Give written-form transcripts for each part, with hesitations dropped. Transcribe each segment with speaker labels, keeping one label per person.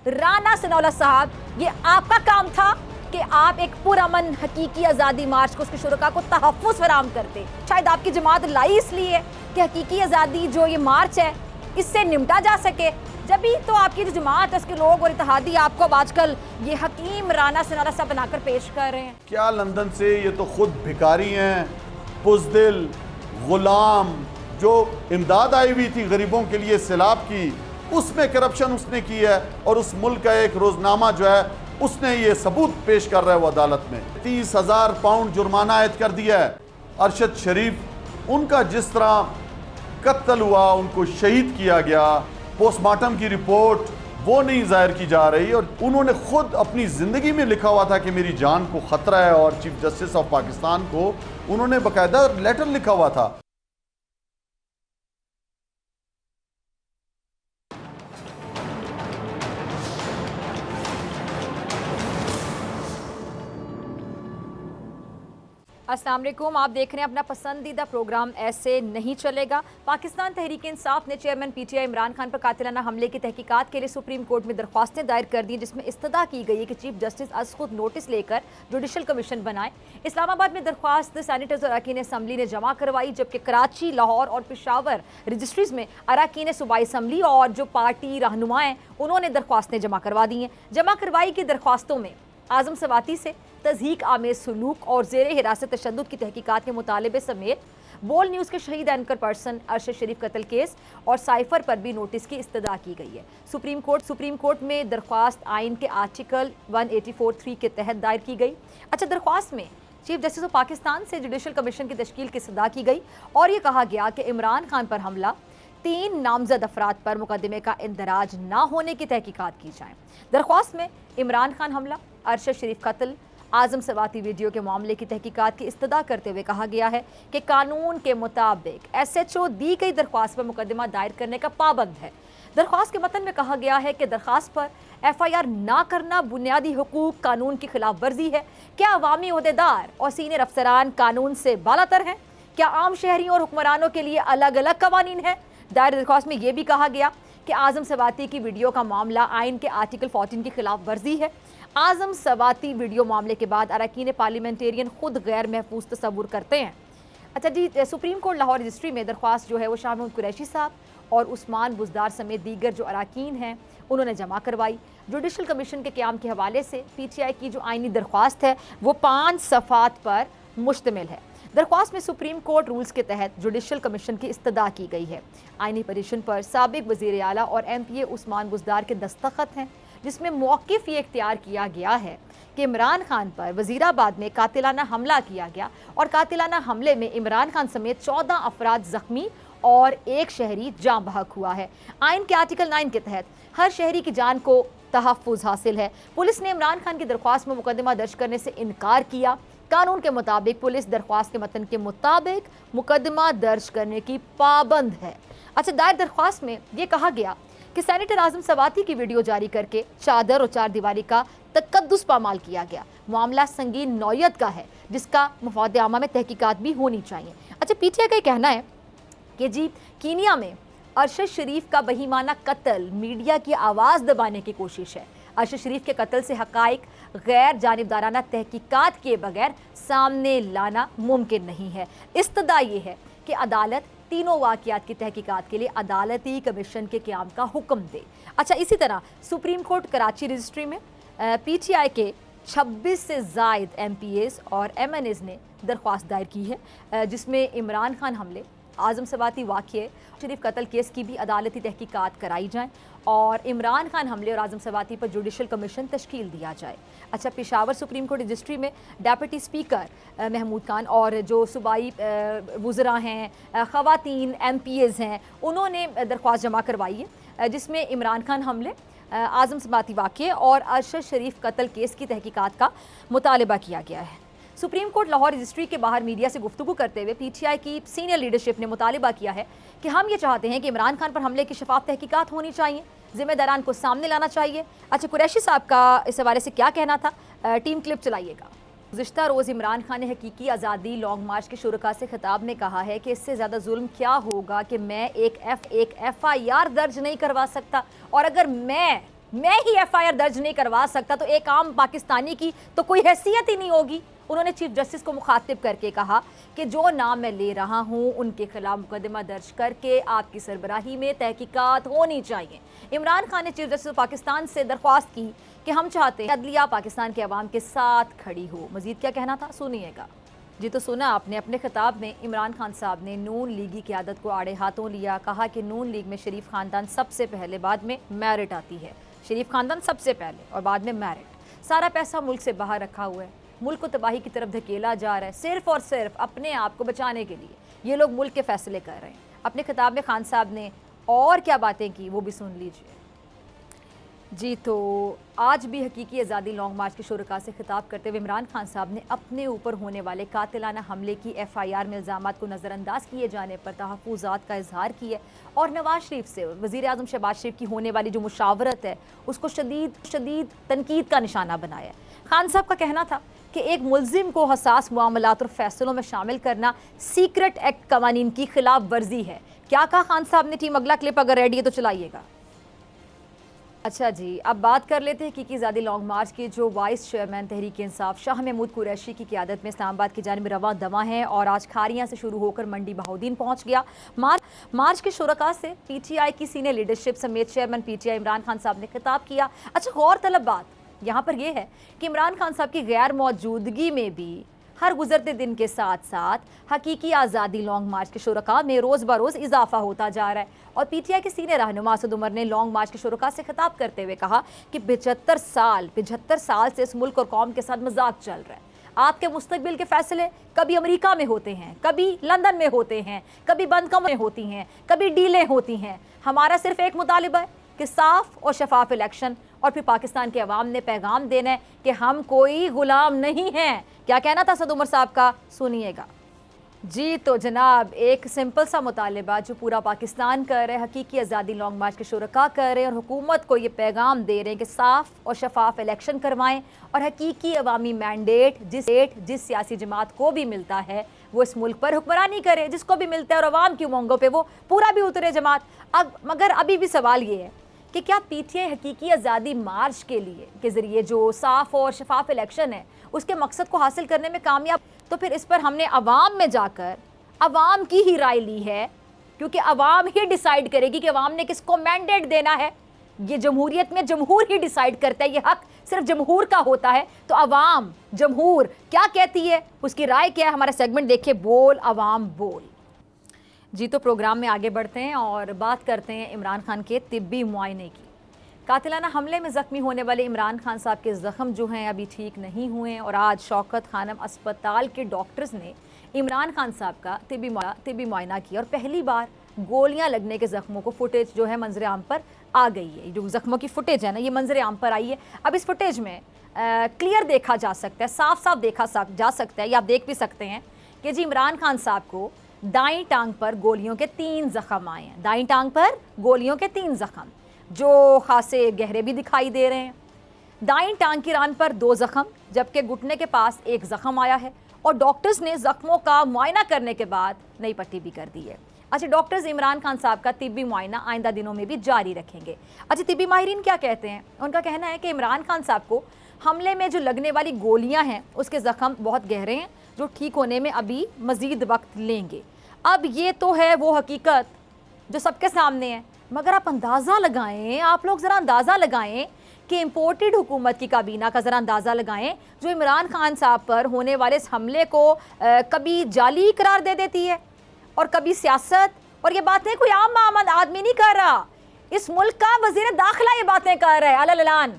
Speaker 1: राना सनाउल्लाह साहब, ये आपका काम था कि आप एक पुरअमन हकीकी आज़ादी मार्च को उसके शुरका को तहफ़्फ़ुज़ फराहम करते। शायद आपकी जमात लाई इसलिए कि हकीकी आज़ादी जो ये मार्च है इससे निपटा जा सके। जब भी तो आपकी जो जमात है उसके लोग और इत्तेहादी आपको अब आजकल ये हकीम राना सनाउल्लाह साहब बनाकर पेश कर रहे हैं।
Speaker 2: क्या लंदन से ये तो खुद भिखारी हैं, बुज़दिल, गुलाम, जो इमदाद आई हुई थी गरीबों के लिए सैलाब की, उसमें करप्शन उसने की है और उस मुल्क का एक रोजनामा जो है उसने ये सबूत पेश कर रहा है वो अदालत में। 30,000 पाउंड जुर्माना आयद कर दिया है। अरशद शरीफ, उनका जिस तरह कत्ल हुआ, उनको शहीद किया गया, पोस्टमार्टम की रिपोर्ट वो नहीं जाहिर की जा रही और उन्होंने खुद अपनी ज़िंदगी में लिखा हुआ था कि मेरी जान को ख़तरा है और चीफ जस्टिस ऑफ पाकिस्तान को उन्होंने बाकायदा लेटर लिखा हुआ था।
Speaker 1: अस्सलाम वालेकुम, आप देख रहे हैं अपना पसंदीदा प्रोग्राम ऐसे नहीं चलेगा। पाकिस्तान तहरीक इंसाफ ने चेयरमैन पीटीआई इमरान खान पर कातिलाना हमले की तहकीकात के लिए सुप्रीम कोर्ट में दरख्वास्तें दायर कर दी, जिसमें इस्तदा की गई है कि चीफ जस्टिस आज खुद नोटिस लेकर जुडिशल कमीशन बनाए। इस्लामाबाद में दरख्वास्त सैनिटर्स और अरकान असम्बली ने जमा करवाई, जबकि कराची, लाहौर और पेशावर रजिस्ट्रीज में अरकान सूबाई असम्बली और जो पार्टी रहनुमा हैं उन्होंने दरख्वास्तें जमा करवा दी हैं। जमा करवाई की दरख्वास्तों में आजम सवाती से तज़हीक आमेज़ सलूक और ज़ेरे हिरासत तशद्दुद की तहकीकात के मुतालबे समेत बोल न्यूज़ के शहीद एंकर पर्सन अरशद शरीफ कत्ल केस और साइफर पर भी नोटिस की इस्तदा की गई है। सुप्रीम कोर्ट में दरख्वास्त आइन के आर्टिकल 184(3) के तहत दायर की गई। अच्छा, दरख्वास्त में चीफ जस्टिस ऑफ पाकिस्तान से जुडिशल कमीशन की तश्कील की इस्तदा की गई और ये कहा गया कि इमरान खान पर हमला 3 नामजद अफराद पर मुकदमे का इंदराज ना होने की तहकीकात की जाए। दरख्वास्त में इमरान खान हमला, अरशद शरीफ कत्ल, आजम सवाती वीडियो के मामले की तहकीकात की इस्तदा करते हुए कहा गया है कि कानून के मुताबिक SHO दी गई दरख्वास्त पर मुकदमा दायर करने का पाबंद है। दरख्वास्त के मतन में कहा गया है कि दरख्वास्त पर FIR ना करना बुनियादी हुकूक कानून की खिलाफ वर्जी है। क्या अवामी ओहदेदार और सीनियर अफसरान कानून से बालातर हैं? क्या आम शहरियों और हुक्मरानों के लिए अलग अलग कवानीन है? दायर दरख्वास्त में यह भी कहा गया कि आजम सवाती की वीडियो का मामला आइन के आर्टिकल 14 की खिलाफ वर्जी है। आजम सवाती वीडियो मामले के बाद अरकान पार्लियामेंटेरियन खुद गैर महफूज तस्वुर करते हैं। अच्छा जी, सुप्रीम कोर्ट लाहौर रजिस्ट्री में दरख्वास्त जो है वो शाह महमूद कुरैशी साहब और उस्मान बुज़दार समेत दीगर जो अरकान हैं उन्होंने जमा करवाई। जुडिशल कमीशन के क़याम के हवाले से PTI की जो आइनी दरख्वास्त है वो 5 सफ़ात पर मुश्तमिल है। दरख्वास्त में सुप्रीम कोर्ट रूल्स के तहत जुडिशल कमीशन की इस्तदा की गई है। आइनी पटिशन पर साबिक वज़ीर आला और MPA उस्मान बुज़दार के दस्तखत हैं, जिसमें मौक़िफ़ ये इख्तियार किया गया है कि इमरान खान पर वज़ीराबाद में कातिलाना हमला किया गया और कातिलाना हमले में इमरान खान समेत 14 अफराद ज़ख्मी और 1 शहरी जाँ बहक हुआ है। आइन के आर्टिकल 9 के तहत हर शहरी की जान को तहफ़्फ़ुज़ हासिल है। पुलिस ने इमरान खान की दरख्वास्त में मुकदमा दर्ज करने से इनकार किया। कानून के मुताबिक पुलिस दरख्वास्त के मतन के मुताबिक मुकदमा दर्ज करने की पाबंद है। अच्छा, दायर दरख्वास्त में ये कहा गया कि सैनिटर आजम सवाती की वीडियो जारी करके चादर और चार दीवारी का तकद्दुस पामाल किया गया। मामला संगीन नौयत का है जिसका मफाद आमा में तहकीकात भी होनी चाहिए। अच्छा, PTI का कहना है कि जी कीनिया में अरशद शरीफ का बहीमाना कत्ल मीडिया की आवाज़ दबाने की कोशिश है। अरशद शरीफ के कत्ल से हकाइक गैर जानिबदाराना तहकीकात किए बगैर सामने लाना मुमकिन नहीं है। इस्तदा ये है कि अदालत तीनों वाक़यात की तहकीकात के लिए अदालती कमीशन के क़याम का हुक्म दे। अच्छा, इसी तरह सुप्रीम कोर्ट कराची रजिस्ट्री में PTI के 26 से ज़ायद MPAs और MNAs ने दरख्वास्त दायर की है, जिसमें इमरान खान हमले, आजम सवाती वाक़ये, शरीफ कत्ल केस की भी अदालती तहकीकात कराई जाएँ और इमरान खान हमले और आजम सवाती पर जुडिशल कमीशन तश्कील दिया जाए। अच्छा, पेशावर सुप्रीम कोर्ट रजिस्ट्री में डेप्यूटी स्पीकर महमूद खान और जो सूबाई वुज़रा हैं, ख़वातीन MPAs हैं, उन्होंने दरख्वास्त जमा करवाई है, जिसमें इमरान खान हमले, आजम सवाती वाक़ये और अरशद शरीफ कत्ल केस की तहकीकात का मुतालबा किया गया है। सुप्रीम कोर्ट लाहौर रजिस्ट्री के बाहर मीडिया से गुफ्तगू करते हुए PTI की सीनियर लीडरशिप ने मुतालबा किया है कि हम ये चाहते हैं कि इमरान खान पर हमले की शफाफ तहकीकात होनी चाहिए, जिम्मेदारान को सामने लाना चाहिए। अच्छा, कुरैशी साहब का इस हवाले से क्या कहना था, टीम क्लिप चलाइएगा। गुज़िश्ता रोज़ इमरान खान ने हकीकी आज़ादी लॉन्ग मार्च के शुरका से खिताब में कहा है कि इससे ज़्यादा जुल्म क्या होगा कि मैं एक FIR दर्ज नहीं करवा सकता, और अगर मैं मैं ही एफआईआर दर्ज नहीं करवा सकता तो एक आम पाकिस्तानी की तो कोई हैसियत ही नहीं होगी। उन्होंने चीफ जस्टिस को मुखातिब करके कहा कि जो नाम मैं ले रहा हूं उनके खिलाफ मुकदमा दर्ज करके आपकी सरबराही में तहकीकात होनी चाहिए। इमरान खान ने चीफ जस्टिस पाकिस्तान से दरख्वास्त की कि हम चाहते हैं अदलिया पाकिस्तान के अवाम के साथ खड़ी हो। मजीद क्या कहना था सुनिएगा। जी तो सुना आपने, अपने खिताब में इमरान खान साहब ने नून लीगी क़यादत को आड़े हाथों लिया। कहा कि नून लीग में शरीफ खानदान सबसे पहले, बाद में मेरिट आती है। शरीफ खानदान सबसे पहले और बाद में मेरिट। सारा पैसा मुल्क से बाहर रखा हुआ है, मुल्क को तबाही की तरफ धकेला जा रहा है सिर्फ और सिर्फ अपने आप को बचाने के लिए। ये लोग मुल्क के फैसले कर रहे हैं। अपने खिताब में खान साहब ने और क्या बातें की वो भी सुन लीजिए। जी तो आज भी हकीकी आज़ादी लॉन्ग मार्च के शुरका से खिताब करते हुए इमरान खान साहब ने अपने ऊपर होने वाले कातिलाना हमले की एफआईआर में इल्ज़ामात को नज़रअंदाज किए जाने पर तहफ़्फ़ुज़ात का इजहार किया और नवाज शरीफ से वज़ीर आज़म शहबाज शरीफ की होने वाली जो मुशावरत है उसको शदीद तनकीद का निशाना बनाया। खान साहब का कहना था कि एक मुल्ज़िम को हसास मामलात और फैसलों में शामिल करना सीक्रेट एक्ट कवानीन की खिलाफ वर्जी है। क्या कहा खान साहब ने? टीम अगला क्लिप अगर रेडी है तो चलाइएगा। अच्छा जी, अब बात कर लेते हैं हकीकी आज़ादी लॉन्ग मार्च के जो वाइस चेयरमैन तहरीक इंसाफ शाह महमूद कुरैशी की क़यादत में इस्लामाबाद की जानिब रवां दवा हैं और आज खारियां से शुरू होकर मंडी बहाउद्दीन पहुंच गया। मार्च के शुरका से पीटीआई की सीनियर लीडरशिप समेत चेयरमैन पीटीआई इमरान खान साहब ने खिताब किया। अच्छा, गौरतलब बात यहाँ पर यह है कि इमरान खान साहब की गैर मौजूदगी में भी हर गुजरते दिन के साथ साथ हकीकी आज़ादी लॉन्ग मार्च के शुरका में रोज़ बरोज़ इजाफा होता जा रहा है। और पीटीआई के सीनियर रहनुमा असद उमर ने लॉन्ग मार्च के शुरका से खिताब करते हुए कहा कि 75 साल से इस मुल्क और कौम के साथ मजाक चल रहा है। आपके मुस्तकबिल के फैसले कभी अमेरिका में होते हैं, कभी लंदन में होते हैं, कभी बंद कमरों में होती हैं, कभी डीलें होती हैं। हमारा सिर्फ एक मुतालिबा है कि साफ और शफाफ इलेक्शन, और फिर पाकिस्तान के अवाम ने पैगाम देना है कि हम कोई गुलाम नहीं हैं। क्या कहना था असद उमर साहब का? सुनिएगा। जी तो जनाब, एक सिंपल सा मुतालिबा जो पूरा पाकिस्तान कर रहे हैं, हकीकी आज़ादी लॉन्ग मार्च के शुरका कर रहे हैं और हुकूमत को ये पैगाम दे रहे हैं कि साफ़ और शफाफ इलेक्शन करवाएं और हकीकी अवामी मैंडेट जिस सियासी जमात को भी मिलता है वो इस मुल्क पर हुक्मरानी करे, जिसको भी मिलता है और अवाम की उमंगों पर वो पूरा भी उतरे जमात। अब मगर अभी भी सवाल ये है कि क्या पीटीआई हकीकी आज़ादी मार्च के ज़रिए जो साफ़ और शफाफ इलेक्शन है उसके मकसद को हासिल करने में कामयाब? तो फिर इस पर हमने अवाम में जाकर अवाम की ही राय ली है, क्योंकि अवाम ही डिसाइड करेगी कि अवाम ने किसको मैंडेट देना है। ये जमहूरियत में जमहूर ही डिसाइड करता है, ये हक सिर्फ जमहूर का होता है। तो अवाम जमहूर क्या कहती है, उसकी राय क्या है? हमारा सेगमेंट देखिए, बोल अवाम बोल। जी तो प्रोग्राम में आगे बढ़ते हैं और बात करते हैं इमरान खान के तिब्बी मुआयने की। कातिलाना हमले में ज़ख्मी होने वाले इमरान खान साहब के ज़ख्म जो हैं अभी ठीक नहीं हुए हैं और आज शौकत खानम अस्पताल के डॉक्टर्स ने इमरान खान साहब का तिब्बी मुआयना किया और पहली बार गोलियां लगने के ज़ख्मों को फुटेज जो है मंजर आम पर आ गई है। जो ज़ख्मों की फुटेज है ना, ये मंजर आम पर आई है। अब इस फुटेज में क्लियर देखा जा सकता है, साफ साफ देखा जा सकता है, या आप देख भी सकते हैं कि जी इमरान खान साहब को दाईं टांग पर गोलियों के 3 ज़ख्म आए हैं। दाईं टांग पर गोलियों के 3 ज़ख्म जो खासे गहरे भी दिखाई दे रहे हैं। दाईं टांग की रान पर 2 ज़ख्म, जबकि घुटने के पास 1 ज़ख्म आया है और डॉक्टर्स ने ज़ख्मों का मुआयना करने के बाद नई पट्टी भी कर दी है। अच्छा, डॉक्टर्स इमरान खान साहब का तिब्बी मुआयना आइंदा दिनों में भी जारी रखेंगे। अच्छा, तिब्बी माहिरीन क्या कहते हैं? उनका कहना है कि इमरान खान साहब को हमले में जो लगने वाली गोलियां हैं उसके ज़ख्म बहुत गहरे हैं जो ठीक होने में अभी मज़ीद वक्त लेंगे। अब ये तो है वो हकीकत जो सबके सामने है, मगर आप अंदाज़ा लगाएं, आप लोग ज़रा अंदाज़ा लगाएं कि इम्पोर्टेड हुकूमत की काबीना का ज़रा अंदाज़ा लगाएं जो इमरान खान साहब पर होने वाले इस हमले को कभी जाली करार दे देती है और कभी सियासत। और ये बातें कोई आम आदमी नहीं कर रहा, इस मुल्क का वज़ीर दाखिला ये बातें कर रहा है अलग,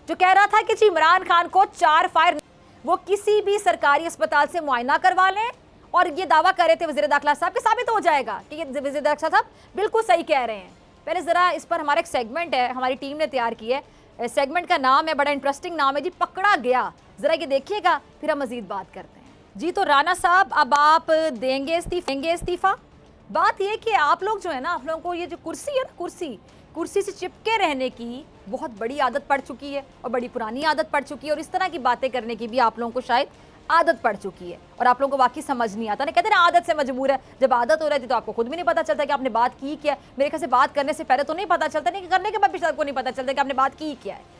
Speaker 1: जो कह रहा था कि जी इमरान खान को 4 फायर, वो किसी भी सरकारी अस्पताल से मुआयना करवा लें। और ये दावा कर रहे थे वज़ीर दाखिला साहब कि साबित हो जाएगा कि ये वज़ीर दाखिला साहब बिल्कुल सही कह रहे हैं। पहले ज़रा इस पर हमारा एक सेगमेंट है, हमारी टीम ने तैयार की है, सेगमेंट का नाम है, बड़ा इंटरेस्टिंग नाम है जी, पकड़ा गया। ज़रा ये देखिएगा, फिर हम मज़ीद बात करते हैं। जी तो राना साहब, अब आप देंगे इस्तीफ़ा? बात ये कि आप लोग जो है ना, आप लोगों को ये जो कुर्सी है ना, कुर्सी से चिपके रहने की बहुत बड़ी आदत पड़ चुकी है और बड़ी पुरानी आदत पड़ चुकी है और इस तरह की बातें करने की भी आप लोगों को शायद आदत पड़ चुकी है और आप लोगों को वाकई समझ नहीं आता ना, कहते हैं ना आदत से मजबूर है। जब आदत हो रही थी तो आपको खुद भी नहीं पता चलता कि आपने बात की क्या। मेरे ख्याल से बात करने से पहले तो नहीं पता चलता, नहीं करने के बाद भी सबको नहीं पता चलता कि आपने बात की क्या है।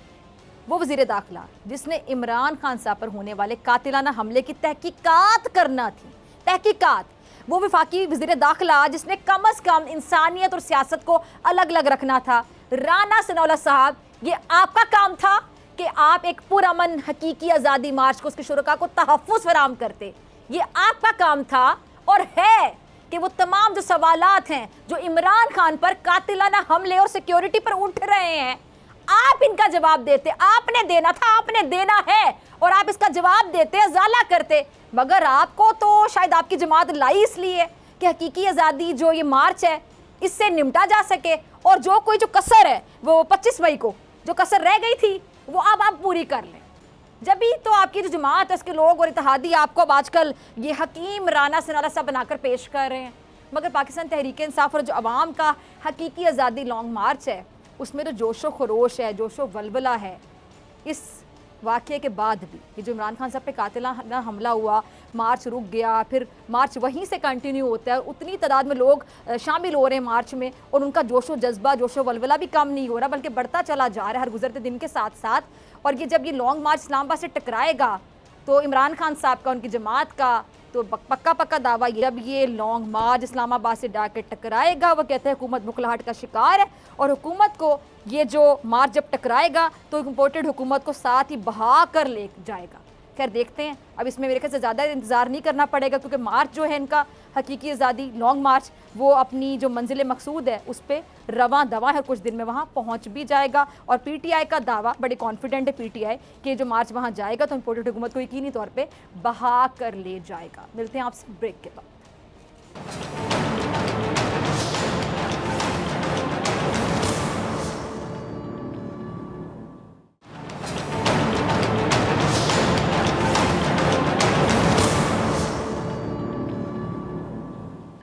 Speaker 1: वो वज़ीर दाखिला जिसने इमरान खान साहब पर होने वाले कातिलाना हमले की तहकीकात करना थी, तहकीकात, वो वफाकी वज़ीर दाखिला जिसने कम अज़ कम इंसानियत और सियासत को अलग अलग रखना था। राना सनाउल्लाह साहब, ये आपका काम था कि आप एक पुरअमन हकीकी आज़ादी मार्च को उसके शुरका को तहफ़्फ़ुज़ फराहम करते। ये आपका काम था और है कि वो तमाम जो सवालात हैं जो इमरान खान पर कातिलाना हमले और सिक्योरिटी पर उठ रहे हैं, आप इनका जवाब देते। आपने देना था, आपने देना है और आप इसका जवाब देते, अजाला करते। मगर आपको तो शायद आपकी जमात लाई इसलिए कि हकीकी आज़ादी जो ये मार्च है इससे निपटा जा सके और जो कोई जो कसर है वो 25 मई को जो कसर रह गई थी वो अब आप पूरी कर लें। जब भी तो आपकी जो जमात है उसके लोग और इत्तेहादी आपको अब आजकल ये हकीम राना सनाउल्लाह साहब बनाकर पेश कर रहे हैं। मगर पाकिस्तान तहरीक इंसाफ और जो अवाम का हकीकी आज़ादी लॉन्ग मार्च है उसमें जो जोशो खरोश है, जोशो वलवला है, इस वाक़े के बाद भी ये जो इमरान खान साहब पे कातिलाना हमला हुआ, मार्च रुक गया, फिर मार्च वहीं से कंटिन्यू होता है, उतनी तादाद में लोग शामिल हो रहे हैं मार्च में और उनका जोशो जज्बा, जोशो वलवला भी कम नहीं हो रहा बल्कि बढ़ता चला जा रहा है हर गुजरते दिन के साथ साथ। और ये जब ये लॉन्ग मार्च इस्लामाबाद से टकराएगा तो इमरान खान साहब का, उनकी जमात का तो पक्का दावा ये, जब ये लॉन्ग मार्च इस्लामाबाद से जाकर टकराएगा, वो कहते हैं हुकूमत बुखलाहट का शिकार है और हुकूमत को ये जो मार्च जब टकराएगा तो इम्पोर्टेड हुकूमत को साथ ही बहा कर ले जाएगा। खैर देखते हैं, अब इसमें मेरे ख्याल से ज़्यादा इंतज़ार नहीं करना पड़ेगा क्योंकि मार्च जो है इनका हकीकी आज़ादी लॉन्ग मार्च वो अपनी जो मंजिल मकसूद है उस पर रवां दवा है, कुछ दिन में वहाँ पहुँच भी जाएगा। और PTI का दावा, बड़े कॉन्फिडेंट है PTI कि जो मार्च वहाँ जाएगा तो इम्पोर्टेड हुकूमत को यकीनी तौर पर बहा कर ले जाएगा। मिलते हैं आपसे ब्रेक के बाद।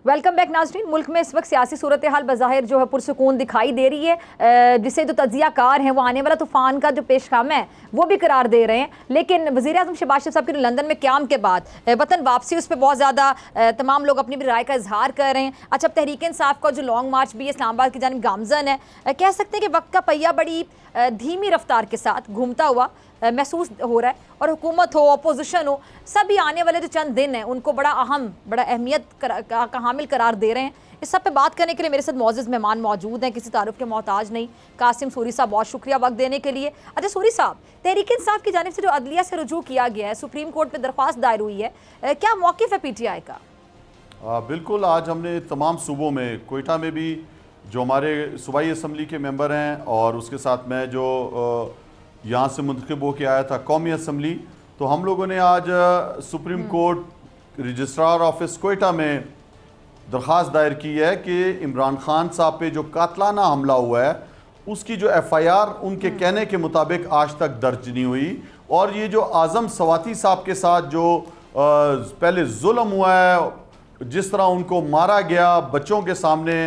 Speaker 1: वेलकम बैक नाज़रीन। मुल्क में इस वक्त सियासी सूरत हाल बज़ाहिर जो है पुरसुकून दिखाई दे रही है, जिसे जो तज्ज़ियाकार हैं वो आने वाला तूफ़ान का जो पेशगाम है वो भी करार दे रहे हैं। लेकिन वज़ीर आज़म शहबाज शरीफ साहब के लंदन में क़याम के बाद वतन वापसी, उस पर बहुत ज़्यादा तमाम लोग अपनी भी राय का इजहार कर रहे हैं। अच्छा, अब तहरीक इंसाफ का जो लॉन्ग मार्च भी इस्लामाबाद की जानिब गामज़न है, कह सकते हैं कि वक्त का पहिया बड़ी धीमी रफ्तार के साथ घूमता हुआ महसूस हो रहा है और हुकूमत हो, अपोजिशन हो, सभी आने वाले जो चंद दिन हैं उनको बड़ा अहम, बड़ा अहमियत का हामिल करार दे रहे हैं। इस सब पे बात करने के लिए मेरे साथ मौजूद मेहमान मौजूद हैं, किसी तारुफ के मोहताज नहीं। कासिम सूरी साहब, बहुत शुक्रिया वक्त देने के लिए। अच्छा सूरी साहब, तहरीक इंसाफ की जानिब से जो अदलिया से रुजू किया गया है, सुप्रीम कोर्ट में दरख्वास्त दायर हुई है, क्या मौक़िफ़ है PTI का?
Speaker 2: बिल्कुल, आज हमने तमाम सूबों में, कोयटा में भी जो हमारे सूबाई असम्बली के मेंबर हैं और उसके साथ मैं जो यहाँ से मुंतखब होकर आया था कौमी असम्बली, तो हम लोगों ने आज supreme court registrar office Quetta में दरख्वास्त दायर की है कि इमरान खान साहब पे जो कातलाना हमला हुआ है उसकी जो FIR उनके कहने के मुताबिक आज तक दर्ज नहीं हुई। और ये जो आज़म सवाती साहब के साथ जो पहले जुल्म हुआ है, जिस तरह उनको मारा गया बच्चों के सामने,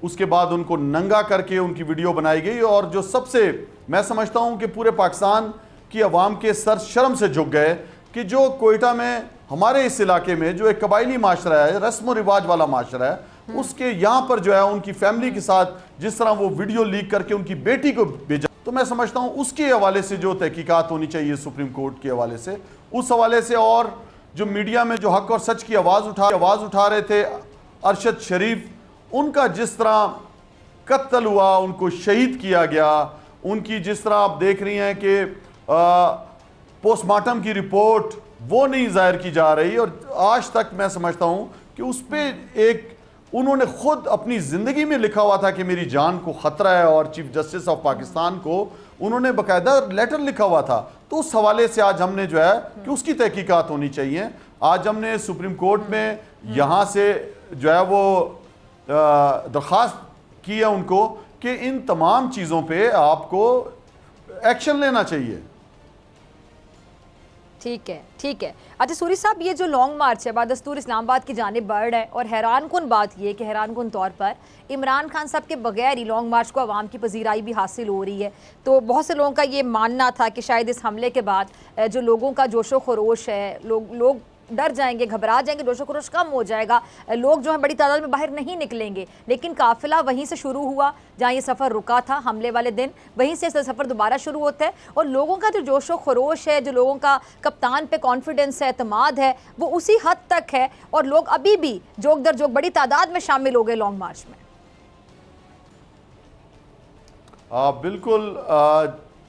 Speaker 2: उसके बाद उनको नंगा करके उनकी वीडियो बनाई गई, और जो सबसे मैं समझता हूं कि पूरे पाकिस्तान की आवाम के सर शर्म से झुक गए कि जो कोयटा में हमारे इस इलाके में जो एक कबायली माशरा है, रस्म व रिवाज वाला माशरा है, उसके यहाँ पर जो है उनकी फैमिली के साथ जिस तरह वो वीडियो लीक करके उनकी बेटी को भेजा, तो मैं समझता हूँ उसके हवाले से जो तहकीकात होनी चाहिए सुप्रीम कोर्ट के हवाले से, उस हवाले से। और जो मीडिया में जो हक और सच की आवाज़ उठा रहे थे अरशद शरीफ, उनका जिस तरह कत्ल हुआ, उनको शहीद किया गया, उनकी जिस तरह आप देख रही हैं कि पोस्टमार्टम की रिपोर्ट वो नहीं जाहिर की जा रही, और आज तक मैं समझता हूं कि उस पर एक उन्होंने खुद अपनी ज़िंदगी में लिखा हुआ था कि मेरी जान को ख़तरा है, और चीफ जस्टिस ऑफ पाकिस्तान को उन्होंने बाकायदा लेटर लिखा हुआ था। तो उस हवाले से आज हमने जो है कि उसकी तहकीकात होनी चाहिए। आज हमने सुप्रीम कोर्ट में यहाँ से जो है वो दरख्वास्त की है उनको कि इन तमाम चीज़ों पे आपको एक्शन लेना चाहिए।
Speaker 1: ठीक है, ठीक है। अच्छा सूरी साहब, ये जो लॉन्ग मार्च है बादस्तूर इस्लामाबाद की जानिब बढ़ रहा है, और हैरान कुन बात ये कि हैरान कुन तौर पर इमरान खान साहब के बगैर ही लॉन्ग मार्च को आवाम की पजीराई भी हासिल हो रही है। तो बहुत से लोगों का ये मानना था कि शायद इस हमले के बाद जो लोगों का जोशो खरोश है, लोग डर जाएंगे, घबरा जाएंगे, जोशो खरोश कम हो जाएगा, लोग जो है बड़ी तादाद में बाहर नहीं निकलेंगे। लेकिन काफिला वहीं से शुरू हुआ जहाँ ये सफ़र रुका था हमले वाले दिन, वहीं से सफ़र दोबारा शुरू होता है, और लोगों का जो जोशो खरोश है, जो लोगों का कप्तान पे कॉन्फिडेंस है, एतमाद है, वो उसी हद तक है, और लोग अभी भी जोक दर जोक बड़ी तादाद में शामिल हो गए लॉन्ग मार्च में।
Speaker 2: बिल्कुल,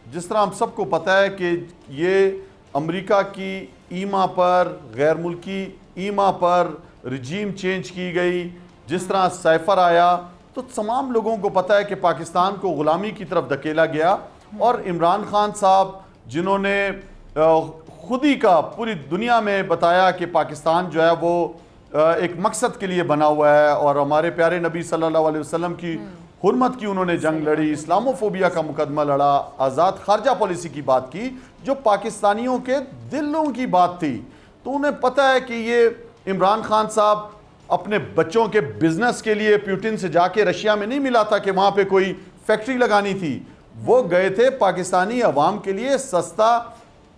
Speaker 2: जिस तरह हम सबको पता है कि ये अमेरिका की ईमा पर, गैर मुल्की ईमा पर रजीम चेंज की गई, जिस तरह साइफर आया, तो तमाम लोगों को पता है कि पाकिस्तान को ग़ुलामी की तरफ धकेला गया। और इमरान खान साहब जिन्होंने खुद ही का पूरी दुनिया में बताया कि पाकिस्तान जो है वो एक मकसद के लिए बना हुआ है, और हमारे प्यारे नबी सल्लल्लाहु अलैहि वसल्लम की हुर्मत की उन्होंने जंग लड़ी, इस्लामोफोबिया का मुकदमा लड़ा, आज़ाद खारजा पॉलिसी की बात की, जो पाकिस्तानियों के दिलों की बात थी। तो उन्हें पता है कि ये इमरान खान साहब अपने बच्चों के बिजनेस के लिए पुतिन से जाके रशिया में नहीं मिला था कि वहाँ पे कोई फैक्ट्री लगानी थी। वो गए थे पाकिस्तानी अवाम के लिए सस्ता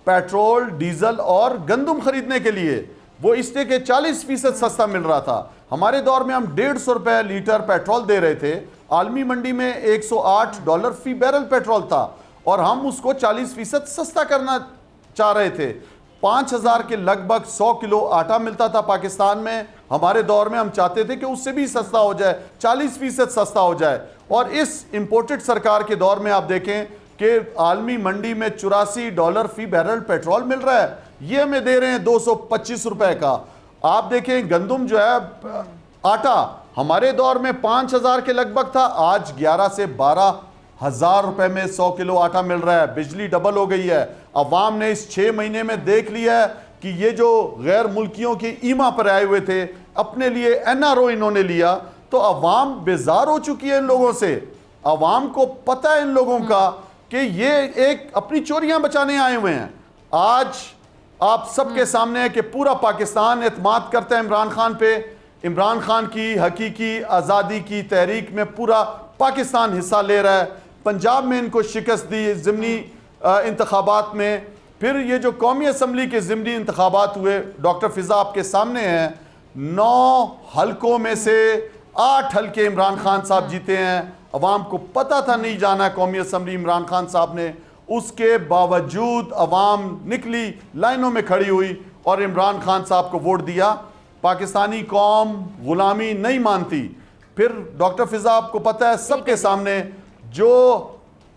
Speaker 2: पेट्रोल, डीजल और गंदम खरीदने के लिए। वो इसलिए कि 40% सस्ता मिल रहा था। हमारे दौर में हम 150 रुपए लीटर पेट्रोल दे रहे थे, आलमी मंडी में $108 फी बैरल पेट्रोल था, और हम उसको 40% सस्ता करना चाह रहे थे। 5000 के लगभग 100 किलो आटा मिलता था पाकिस्तान में। हमारे दौर में हम चाहते थे कि उससे भी सस्ता हो जाए, 40% सस्ता हो जाए। और इस इंपोर्टेड सरकार के दौर में आप देखें कि आलमी मंडी में $84 फी बैरल पेट्रोल मिल रहा है, ये हमें दे रहे हैं 225 रुपए का। आप देखें गंदम जो है, आटा हमारे दौर में 5000 के लगभग था, आज 11 से 12,000 रुपए में 100 किलो आटा मिल रहा है। बिजली डबल हो गई है। अवाम ने इस 6 महीने में देख लिया है कि ये जो गैर मुल्कियों की ईमा पर आए हुए थे, अपने लिए NRO इन्होंने लिया, तो अवाम बेजार हो चुकी है इन लोगों से। अवाम को पता है इन लोगों का कि ये एक अपनी चोरियां बचाने आए हुए हैं। आज आप सबके सामने है कि पूरा पाकिस्तान एतमाद करता है इमरान खान पे। इमरान खान की हकीकी आज़ादी की तहरीक में पूरा पाकिस्तान हिस्सा ले रहा है। पंजाब में इनको शिकस्त दी ज़िमनी इंतखाबात में। फिर ये जो कौमी असम्बली के ज़िमनी इंतखाबात हुए, डॉक्टर फ़िज़ा आपके सामने हैं, 9 हलकों में से 8 हलके इमरान खान साहब जीते हैं। अवाम को पता था नहीं जाना कौमी असम्बली इमरान खान साहब ने, उसके बावजूद अवाम निकली, लाइनों में खड़ी हुई और इमरान खान साहब को वोट दिया। पाकिस्तानी कौम गुलामी नहीं मानती। फिर डॉक्टर फ़िज़ा आपको पता है सबके सामने जो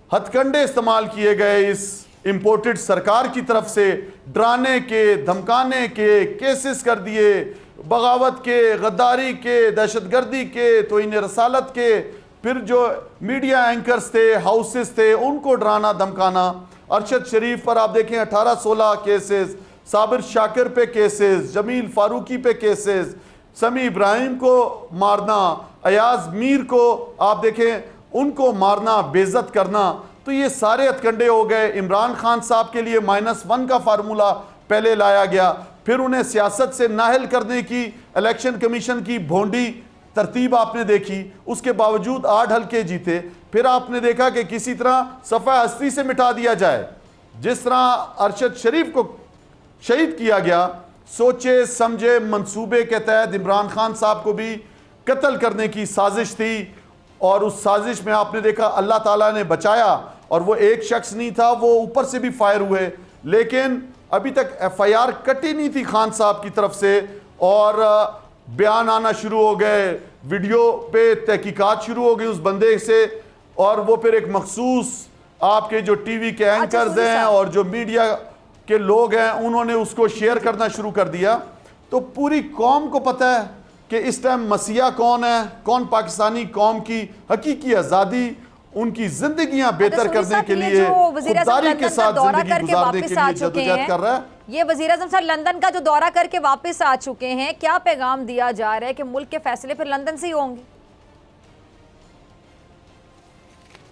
Speaker 2: हथकंडे इस्तेमाल किए गए इस इंपोर्टेड सरकार की तरफ से, डराने के, धमकाने के, केसेस कर दिए, बगावत के, गद्दारी के, दहशतगर्दी के, तोहीन रसालत के। फिर जो मीडिया एंकर्स थे, हाउसेस थे, उनको डराना धमकाना। अरशद शरीफ पर आप देखें 18-16 केसेस, साबिर शाकिर पे केसेस, जमील फारूकी पे केसेस, समी इब्राहिम को मारना, अयाज मीर को आप देखें उनको मारना, बेइज्जत करना। तो ये सारे हथकंडे हो गए। इमरान खान साहब के लिए -1 का फार्मूला पहले लाया गया, फिर उन्हें सियासत से नाहल करने की इलेक्शन कमीशन की भोंडी तरतीब आपने देखी। उसके बावजूद 8 हल्के जीते। फिर आपने देखा कि किसी तरह सफ़ा हस्ती से मिटा दिया जाए। जिस तरह अरशद शरीफ को शहीद किया गया, सोचे समझे मंसूबे के तहत इमरान खान साहब को भी कत्ल करने की साजिश थी, और उस साजिश में आपने देखा अल्लाह ताला ने बचाया। और वो एक शख्स नहीं था, वो ऊपर से भी फायर हुए, लेकिन अभी तक FIR कटी नहीं थी खान साहब की तरफ से, और बयान आना शुरू हो गए, वीडियो पे तहकीकात शुरू हो गई उस बंदे से, और वो फिर एक मखसूस आपके जो TV के एंकर्स हैं और जो मीडिया के लोग हैं, उन्होंने उसको शेयर करना शुरू कर दिया। तो पूरी कौम को पता है कि इस टाइम मसीहा कौन है, कौन पाकिस्तानी कौम की हकीकी आज़ादी, उनकी जिंदगियां बेहतर करने के लिए खुददारी के साथ जिंदगी गुजारने के लिए जदोजहद कर रहा है।
Speaker 1: ये वज़ीर आज़म साहब लंदन का जो दौरा करके वापस आ चुके हैं, क्या पैगाम दिया जा रहा है कि मुल्क के फैसले फिर लंदन से ही होंगे?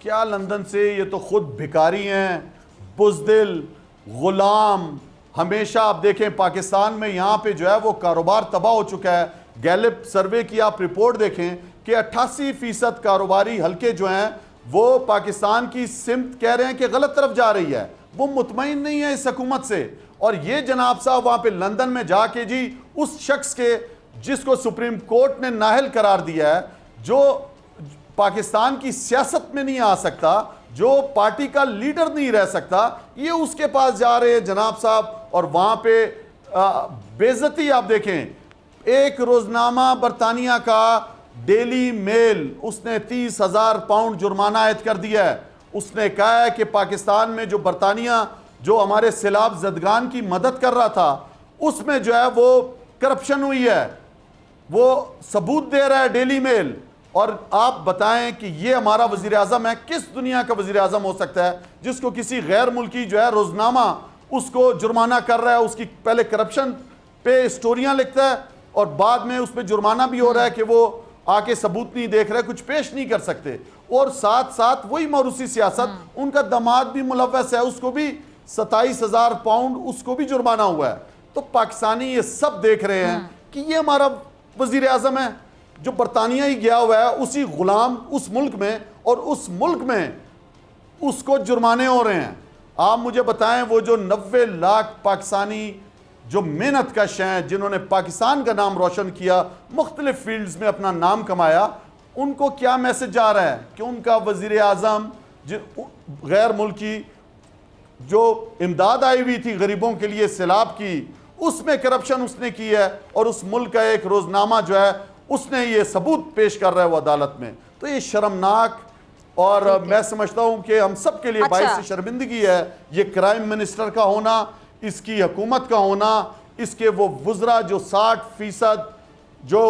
Speaker 1: क्या
Speaker 2: लंदन से? ये तो खुद भिखारी हैं, बुज़दिल, गुलाम, हमेशा आप देखें पाकिस्तान में यहाँ पे जो है वो कारोबार तबाह हो चुका है। गैलिप सर्वे की आप रिपोर्ट देखें कि 88% कारोबारी हल्के जो हैं वो पाकिस्तान की सिमत कह रहे हैं कि गलत तरफ जा रही है, वो मुतमईन नहीं है इस हुकूमत से। और ये जनाब साहब वहाँ पे लंदन में जाके जी उस शख्स के जिसको सुप्रीम कोर्ट ने नाअहल करार दिया है, जो पाकिस्तान की सियासत में नहीं आ सकता, जो पार्टी का लीडर नहीं रह सकता, ये उसके पास जा रहे हैं जनाब साहब। और वहां पे बेइज्जती आप देखें, एक रोजनामा बरतानिया का डेली मेल उसने 30,000 पाउंड जुर्माना आयद कर दिया है। उसने कहा है कि पाकिस्तान में जो बरतानिया जो हमारे सैलाब ज़दगान की मदद कर रहा था उसमें जो है वो करप्शन हुई है, वो सबूत दे रहा है डेली मेल। और आप बताएं कि ये हमारा वजीर आज़म है, किस दुनिया का वजीर आज़म हो सकता है जिसको किसी गैर मुल्की जो है रोजनामा उसको जुर्माना कर रहा है, उसकी पहले करप्शन पे स्टोरियां लिखता है और बाद में उस पर जुर्माना भी हो रहा है कि वो आके सबूत नहीं देख रहे, कुछ पेश नहीं कर सकते। और साथ साथ वही मौरूसी सियासत, उनका दामाद भी मुलव्वस है, उसको भी 27,000 पाउंड उसको भी जुर्माना हुआ है। तो पाकिस्तानी ये सब देख रहे हैं कि ये हमारा वजीर आज़म है जो बरतानिया ही गया हुआ है उसी गुलाम उस मुल्क में, और उस मुल्क में उसको जुर्माने हो रहे हैं। आप मुझे बताएं वो जो 90 लाख पाकिस्तानी जो मेहनत कश हैं, जिन्होंने पाकिस्तान का नाम रोशन किया, मुख्तलिफ फील्ड्स में अपना नाम कमाया, उनको क्या मैसेज जा रहा है कि उनका वजीर आज़म गैर मुल्की जो इमदाद आई हुई थी गरीबों के लिए सैलाब की, उसमें करप्शन उसने की है और उस मुल्क का एक रोजनामा जो है उसने ये सबूत पेश कर रहा है वो अदालत में। तो ये शर्मनाक, और मैं समझता हूं कि हम सब के लिए बाइस शर्मिंदगी है ये क्राइम मिनिस्टर का होना, इसकी हुकूमत का होना, इसके वो वुज़रा जो 60% जो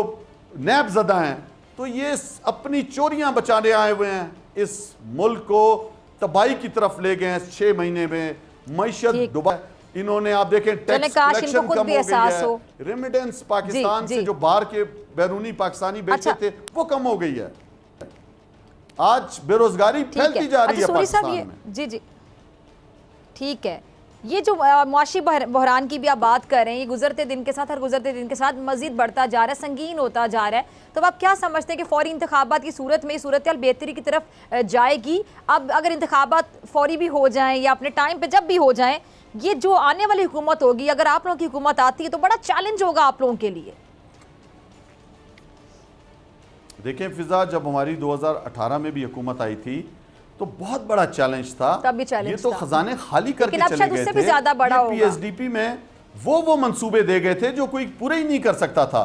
Speaker 2: नैबज़दा हैं, तो ये अपनी चोरियां बचाने आए हुए हैं, इस मुल्क को तबाही की तरफ ले गए हैं। 6 महीने में मईशत डूबा, इन्होंने आप देखें टैक्स कलेक्शन कम हो गई है, रेमिटेंस पाकिस्तान से जो बाहर के बैरूनी पाकिस्तानी बेचते थे वो कम हो गई है, आज बेरोजगारी फैलती जा रही है पाकिस्तान में।
Speaker 1: जी जी ठीक है, ये जो मुआशी बहरान की भी आप बात कर रहे हैं, ये गुजरते दिन के साथ, हर गुजरते दिन के साथ मजीद बढ़ता जा रहा है, संगीन होता जा रहा है। तो आप क्या समझते हैं कि फौरी इंतखाबात की सूरत में सूरत बेहतरी की तरफ जाएगी? अब अगर इंतखाबात फौरी भी हो जाएं या अपने टाइम पे जब भी हो जाएं, ये जो आने वाली हुकूमत होगी, अगर आप लोगों की हुकूमत आती है तो बड़ा चैलेंज होगा आप लोगों के लिए।
Speaker 2: देखें फिजा, जब हमारी 2018 में भी हुकूमत आई थी तो बहुत बड़ा चैलेंज था,
Speaker 1: तब भी चैलेंज
Speaker 2: ये तो खजाने खाली करके चले गए थे।
Speaker 1: ज्यादा बड़ा होगा।
Speaker 2: पीएसडीपी में वो मंसूबे दे गए थे जो कोई पूरे ही नहीं कर सकता था।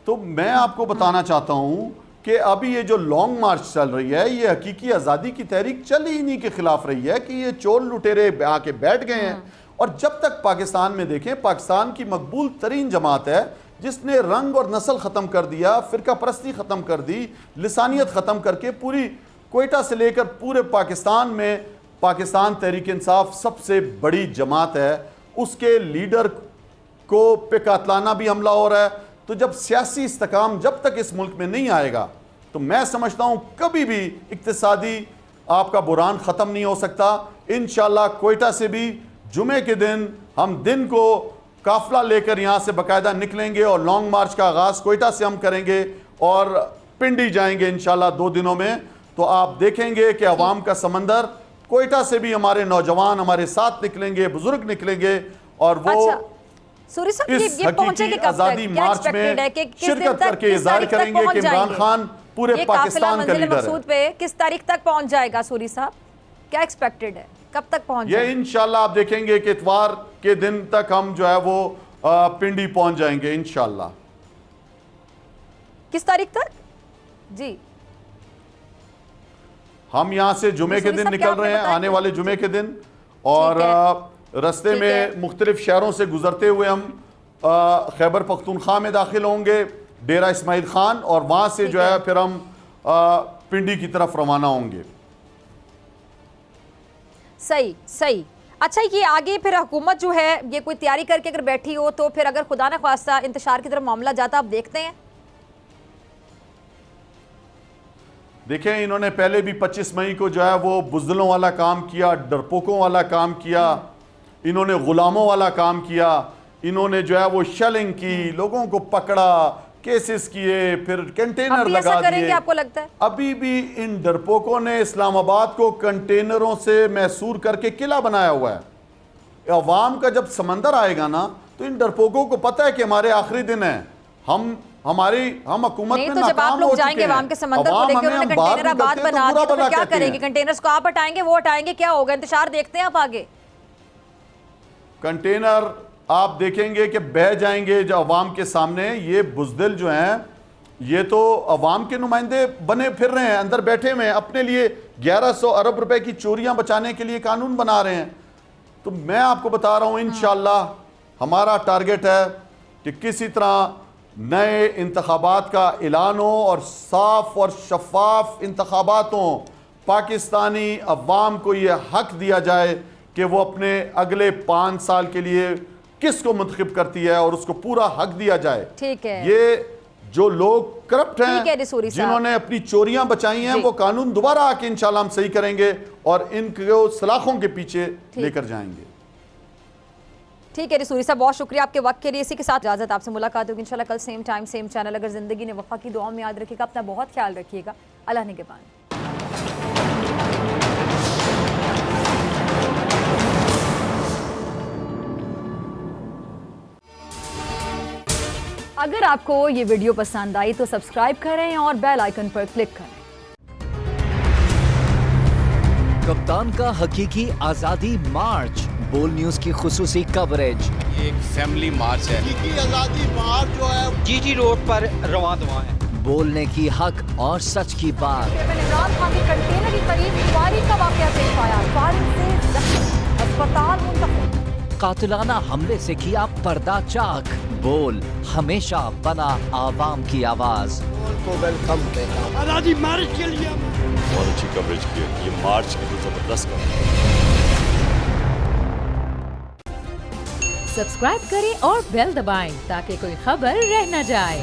Speaker 2: तो मैं आपको बताना चाहता हूं कि अभी ये जो लॉन्ग मार्च चल रही है, ये हकीकी आज़ादी की तहरीक चल ही नहीं के खिलाफ रही है कि ये चोर लुटेरे आके बैठ गए हैं। और जब तक पाकिस्तान में देखें, पाकिस्तान की मकबूल तरीन जमात है जिसने रंग और नस्ल ख़त्म कर दिया, फ़िरका परस्ती ख़त्म कर दी, लिसानियत ख़त्म करके पूरी कोयटा से लेकर पूरे पाकिस्तान में पाकिस्तान तहरीक इंसाफ सबसे बड़ी जमात है, उसके लीडर को पे कातलाना भी हमला हो रहा है। तो जब सियासी इस्तेकाम जब तक इस मुल्क में नहीं आएगा, तो मैं समझता हूँ कभी भी इक्तिसादी आपका बुरान ख़त्म नहीं हो सकता। इंशाअल्लाह कोयटा से भी जुमे के दिन हम दिन को काफिला लेकर यहाँ से बाकायदा निकलेंगे और लॉन्ग मार्च का आगाज़ कोयटा से हम करेंगे और पिंडी जाएंगे इंशाअल्लाह 2 दिनों में। तो आप देखेंगे कि अवाम का समंदर, कोयटा से भी हमारे नौजवान हमारे साथ निकलेंगे, बुजुर्ग निकलेंगे, और वो
Speaker 1: सूरी साहब
Speaker 2: इस हकीकी आज़ादी मार्च में शिरकत करके इज़हार करेंगे कि इमरान खान पूरे पाकिस्तान का लीडर है।
Speaker 1: पे किस तारीख तक पहुंच जाएगा सूरी साहब, क्या एक्सपेक्टेड है, कब तक पहुंच
Speaker 2: ये इंशाल्लाह आप देखेंगे कि इतवार के दिन तक हम जो है वो पिंडी पहुंच जाएंगे इंशाल्लाह।
Speaker 1: किस तारीख तक? जी,
Speaker 2: हम यहां से जुमे के दिन निकल रहे हैं, आने वाले जुमे के दिन, और रास्ते में मुख्तलिफ शहरों से गुजरते हुए हम खैबर पख्तूनख्वा में दाखिल होंगे, डेरा इस्माइल खान, और वहां से जो है फिर हम पिंडी की तरफ रवाना होंगे।
Speaker 1: सही सही। अच्छा, ये आगे फिर हुकूमत जो है ये कोई तैयारी करके अगर बैठी हो तो फिर अगर खुदा न ख्वास्ता इंतशार की तरफ मामला जाता, आप देखते हैं?
Speaker 2: देखें, इन्होंने पहले भी 25 मई को जो है वो बुज़दिलों वाला काम किया, डरपोकों वाला काम किया, इन्होंने गुलामों वाला काम किया, इन्होंने जो है वो शेलिंग की, लोगों को पकड़ा, केसेस किए, फिर कंटेनर
Speaker 1: अभी ऐसा
Speaker 2: लगा
Speaker 1: करेंगे
Speaker 2: दिए।
Speaker 1: आपको लगता है?
Speaker 2: अभी भी इन डरपोकों ने इस्लामाबाद को कंटेनरों से मैसूर करके किला बनाया हुआ है। अवाम का जब समंदर आएगा ना, तो इन डरपोकों को पता है कि हमारे आखिरी दिन है, हम हुकूमत
Speaker 1: नहीं
Speaker 2: में
Speaker 1: तो जब आप
Speaker 2: नाकाम
Speaker 1: लोग
Speaker 2: हो
Speaker 1: जाएंगे
Speaker 2: चुके हैं।
Speaker 1: अवाम के समंदर को
Speaker 2: अवाम
Speaker 1: लेकर,
Speaker 2: हमें
Speaker 1: उन्होंने
Speaker 2: हम बाहर
Speaker 1: कंटेनर आबाद
Speaker 2: निकलते हैं
Speaker 1: बना
Speaker 2: तो बुरा
Speaker 1: दिया, तो
Speaker 2: भला
Speaker 1: फिर क्या
Speaker 2: कहते हैं।
Speaker 1: करेंगे? कंटेनर्स को आप हटाएंगे, वो हटाएंगे, क्या होगा? इंतजार देखते हैं आप आगे।
Speaker 2: कंटेनर आप देखेंगे कि बह जाएंगे जो अवाम के सामने। ये बुज़दिल जो हैं, ये तो अवाम के नुमाइंदे बने फिर रहे हैं, अंदर बैठे हुए हैं, अपने लिए 1100 अरब रुपए की चोरियां बचाने के लिए कानून बना रहे हैं। तो मैं आपको बता रहा हूं, इंशाअल्लाह हमारा टारगेट है कि किसी तरह नए इंतखाबात का ऐलान हो और साफ और शफाफ इंतखाबात हों। पाकिस्तानी अवाम को यह हक दिया जाए कि वो अपने अगले 5 साल के लिए किसको मुंतखब करती है, और उसको पूरा हक दिया जाए।
Speaker 1: ठीक है।
Speaker 2: ये जो लोग करप्ट
Speaker 1: ठीक है
Speaker 2: हैं,
Speaker 1: रिसूरी साहब।
Speaker 2: जिन्होंने अपनी चोरियां बचाई हैं,
Speaker 1: जी।
Speaker 2: वो कानून दोबारा आके इंशाल्लाह हम सही करेंगे और इनको सलाखों के पीछे लेकर जाएंगे।
Speaker 1: ठीक है रिसूरी साहब, बहुत शुक्रिया आपके वक्त के लिए। इसी के साथ इजाजत, आपसे मुलाकात होगी इंशाल्लाह कल सेम टाइम सेम चैनल। अगर जिंदगी ने वफा की दुआ में याद रखिएगा, अपना बहुत ख्याल रखिएगा। अल्लाह निगहबान। अगर आपको ये वीडियो पसंद आई तो सब्सक्राइब करें और बेल आइकन पर क्लिक करें।
Speaker 3: कप्तान का हकीकी आजादी मार्च, बोल न्यूज की खुसूसी कवरेज।
Speaker 4: ये एक फैमिली मार्च है।
Speaker 5: हकीकी आजादी मार्च जो है
Speaker 4: जीटी रोड पर रवां दवा है।
Speaker 3: बोलने की हक और सच की बात।
Speaker 1: चेयरमैन इमरान खान के कंटेनर के करीब फायरिंग का वाकया पेश आया। फायरिंग से जख्मी, अस्पताल मुंतकिल।
Speaker 3: कातिलाना हमले से किया पर्दा चाक। बोल हमेशा बना आवाम की आवाज।
Speaker 5: को वेलकम कहता हूं। आजादी मार्च के लिए
Speaker 6: बहुत अच्छी कवरेज की है। ये मार्च की तो जबरदस्त कवरेज।
Speaker 7: सब्सक्राइब करें और बेल दबाएं ताकि कोई खबर रह न जाए।